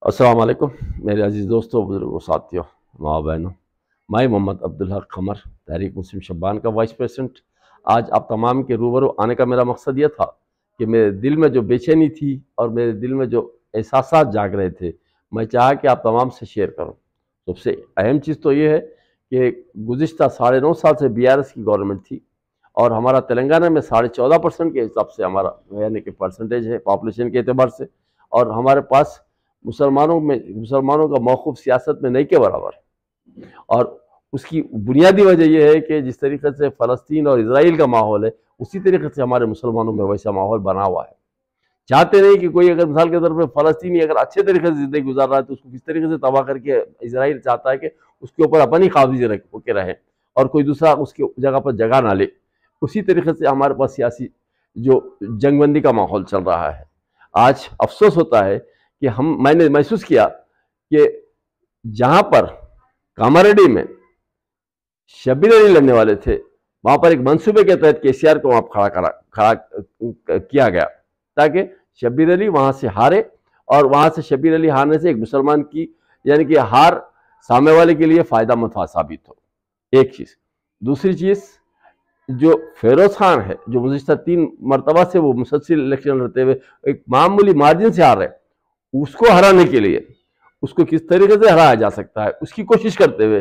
السلام علیکم میرے عزیز دوستوں، بزرگوں، ساتھیوں، ماں بہنوں۔ میں محمد عبدالحق قمر، تحریک مسلم شبان کا وائس پریزیڈنٹ۔ آج آپ تمام کے روبرو آنے کا میرا مقصد یہ تھا کہ میرے دل میں جو بے چینی تھی اور میرے دل میں جو احساسات جاگ رہے تھے، میں چاہا کہ آپ تمام سے شیئر کروں۔ سب سے اہم چیز تو یہ ہے کہ گزشتہ 9.5 سال سے BRS کی گورنمنٹ تھی، اور ہمارا تلنگانہ میں 14.5% کے حساب سے ہمارا یعنی کہ پرسنٹیج ہے پاپولیشن کے اعتبار سے، اور ہمارے پاس مسلمانوں کا موقف سیاست میں نہیں کے برابر۔ اور اس کی بنیادی وجہ یہ ہے کہ جس طریقے سے فلسطین اور اسرائیل کا ماحول ہے، اسی طریقے سے ہمارے مسلمانوں میں ویسا ماحول بنا ہوا ہے۔ چاہتے نہیں کہ کوئی اگر مثال کے طور پہ فلسطینی اگر اچھے طریقے سے زندگی گزار رہا ہے تو اس کو کس طریقے سے تباہ کر کے اسرائیل چاہتا ہے کہ اس کے اوپر اپنی قابضی رکھ کے رہے اور کوئی دوسرا اس کی جگہ پر جگہ نہ لے۔ اسی طریقے سے ہمارے پاس سیاسی جو جنگ بندی کا ماحول چل رہا ہے۔ آج افسوس ہوتا ہے کہ میں نے محسوس کیا کہ جہاں پر کاماریڈی میں شبیر علی لڑنے والے تھے، وہاں پر ایک منصوبے کے تحت KCR کو وہاں کھڑا کیا گیا تاکہ شبیر علی وہاں سے ہارے، اور وہاں سے شبیر علی ہارنے سے ایک مسلمان کی یعنی کہ ہار سامنے والے کے لیے فائدہ مند ثابت ہو۔ ایک چیز۔ دوسری چیز، جو فیروز خان ہے جو گزشتہ 3 مرتبہ سے وہ مسلسل الیکشن لڑتے ہوئے ایک معمولی مارجن سے ہار رہے، اس کو ہرانے کے لیے اس کو کس طریقے سے ہرایا جا سکتا ہے اس کی کوشش کرتے ہوئے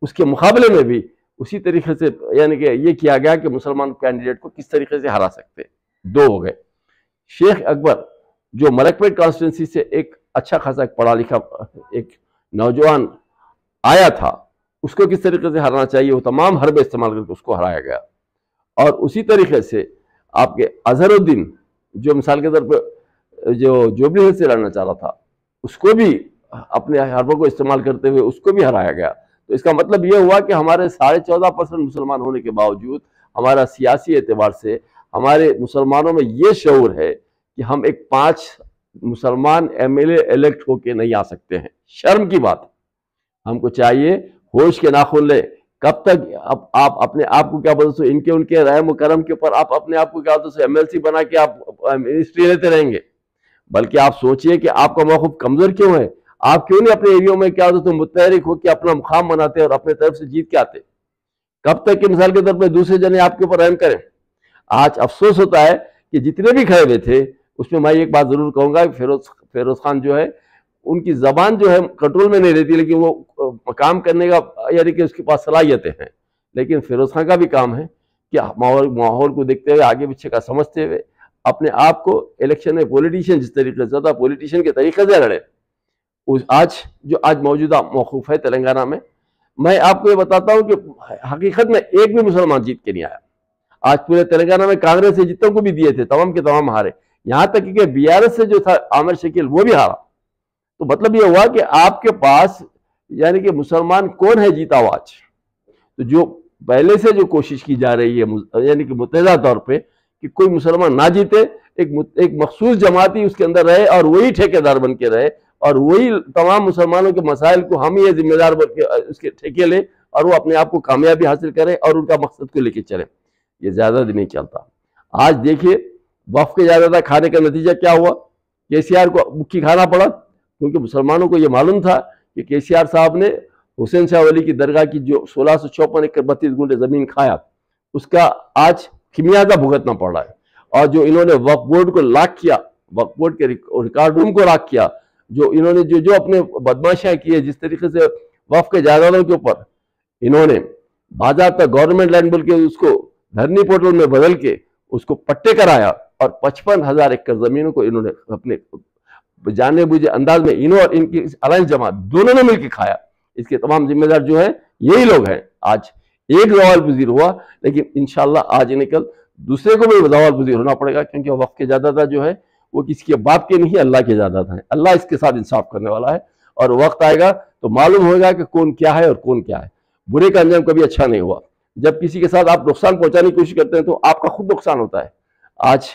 اس کے مقابلے میں بھی اسی طریقے سے یعنی کہ یہ کیا گیا کہ مسلمان کینڈیڈیٹ کو کس طریقے سے ہرا سکتے۔ 2 ہو گئے۔ شیخ اکبر جو ملک پیٹ کانسٹیٹنسی سے ایک اچھا خاصا پڑھا لکھا ایک نوجوان آیا تھا، اس کو کس طریقے سے ہرانا چاہیے، وہ تمام حربے استعمال کر کے اس کو ہرایا گیا۔ اور اسی طریقے سے آپ کے اظہر الدین جو مثال کے طور پہ جو جوبلی ہلز سے لڑنا چاہ رہا تھا، اس کو بھی اپنے حربوں کو استعمال کرتے ہوئے اس کو بھی ہرایا گیا۔ تو اس کا مطلب یہ ہوا کہ ہمارے 14.5% مسلمان ہونے کے باوجود ہمارا سیاسی اعتبار سے ہمارے مسلمانوں میں یہ شعور ہے کہ ہم ایک 5 مسلمان MLA الیکٹ ہو کے نہیں آ سکتے ہیں۔ شرم کی بات۔ ہم کو چاہیے ہوش کے ناخن لے۔ کب تک آپ اپنے آپ کو کیا بولتے ہیں، ان کے رحم و کرم کے اوپر آپ اپنے آپ کو کیا بولتے ہیں MLC بنا کے آپ منسٹری لیتے رہیں گے؟ بلکہ آپ سوچئے کہ آپ کا موقف کمزور کیوں ہے؟ آپ کیوں نہیں اپنے ایریوں میں کیا ہوتا ہے متحرک ہو کے اپنا مقام بناتے اور اپنے طرف سے جیت کے آتے؟ کب تک کہ مثال کے طور پہ دوسرے جنے آپ کے اوپر رحم کریں؟ آج افسوس ہوتا ہے کہ جتنے بھی کھڑے ہوئے تھے اس میں ایک بات ضرور کہوں گا کہ فیروز خان جو ہے ان کی زبان جو ہے کنٹرول میں نہیں رہتی، لیکن وہ کام کرنے کا یعنی کہ اس کے پاس صلاحیتیں ہیں۔ لیکن فیروز خان کا بھی کام ہے کہ ماحول کو دیکھتے ہوئے آگے پیچھے کا سمجھتے ہوئے اپنے آپ کو الیکشن میں پولیٹیشین جس طریقے سے ہوتا پولیٹیشین کے طریقے سے لڑے۔ آج موجودہ موقف ہے تلنگانہ میں آپ کو یہ بتاتا ہوں کہ حقیقت میں ایک بھی مسلمان جیت کے نہیں آیا۔ آج پورے تلنگانہ میں کانگریس سے جتوں کو بھی دیے تھے تمام کے تمام ہارے، یہاں تک کہ BRS سے جو تھا عامر شکیل وہ بھی ہارا۔ تو مطلب یہ ہوا کہ آپ کے پاس یعنی کہ مسلمان کون ہے جیتا ہوا آج؟ تو جو پہلے سے جو کوشش کی جا رہی ہے یعنی کہ متحدہ طور پہ کہ کوئی مسلمان نہ جیتے، ایک مخصوص جماعتی اس کے اندر رہے اور وہی ٹھیکیدار بن کے رہے اور وہی تمام مسلمانوں کے مسائل کو ہم ہی ذمہ دار بن کے اس کے ٹھیکے لے اور وہ اپنے آپ کو کامیابی حاصل کرے اور ان کا مقصد کو لے کے چلے، یہ زیادہ دن نہیں چلتا۔ آج دیکھیے وقف کے زیادہ کھانے کا نتیجہ کیا ہوا؟ KCR کو مکھی کھانا پڑا، کیونکہ مسلمانوں کو یہ معلوم تھا کہ KCR صاحب نے حسین شاہ ولی کی درگاہ کی جو 1654 ایکڑ 32 گنٹے زمین کھایا، اس کا آج خمیازہ بھگتنا پڑ رہا ہے۔ اور جو انہوں نے وقف بورڈ کو لاک کیا، وقف بورڈ کے ریکارڈ روم کو لاک کیا، جو انہوں نے جو اپنے بدماشیاں کی ہے، جس طریقے سے وقف کے جائیدادوں کے اوپر انہوں نے باضابطہ گورنمنٹ لینڈ بول کے اس کو دھرنی پورٹل میں بدل کے اس کو پٹے کرایا اور 55,000 ایکڑ زمینوں کو انہوں نے اپنے جانے بوجھے انداز میں انہوں اور ان کی الائنس جماعت دونوں نے مل کے کھایا۔ اس کے تمام ذمہ دار جو ہیں یہی لوگ ہیں۔ آج ایک زوال پذیر ہوا، لیکن انشاءاللہ آج نکل دوسرے کو بھی زوال پذیر ہونا پڑے گا، کیونکہ وقف کے جائیداد جو ہے وہ کسی کے باپ کے نہیں، اللہ کے جائیداد ہیں۔ اللہ اس کے ساتھ انصاف کرنے والا ہے، اور وقت آئے گا تو معلوم ہوگا کہ کون کیا ہے اور کون کیا ہے۔ برے کا انجام کبھی اچھا نہیں ہوا۔ جب کسی کے ساتھ آپ نقصان پہنچانے کی کوشش کرتے ہیں تو آپ کا خود نقصان ہوتا ہے۔ آج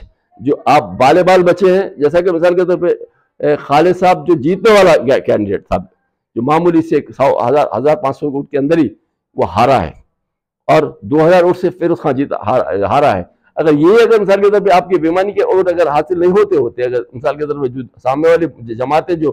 جو آپ بال بچے ہیں، جیسا کہ مثال کے طور پہ خالد صاحب جو جیتنے والا کینڈیڈیٹ تھا، جو معمولی سے 1,500 ووٹ کے اندر ہی وہ ہارا ہے، اور 2,000 ووٹ سے فیروز خان ہارا ہے۔ اگر مثال کے طور پہ آپ کی بےمانی کے ووٹ اگر حاصل نہیں ہوتے، اگر مثال کے طور پہ جو سامنے والی جماعتیں جو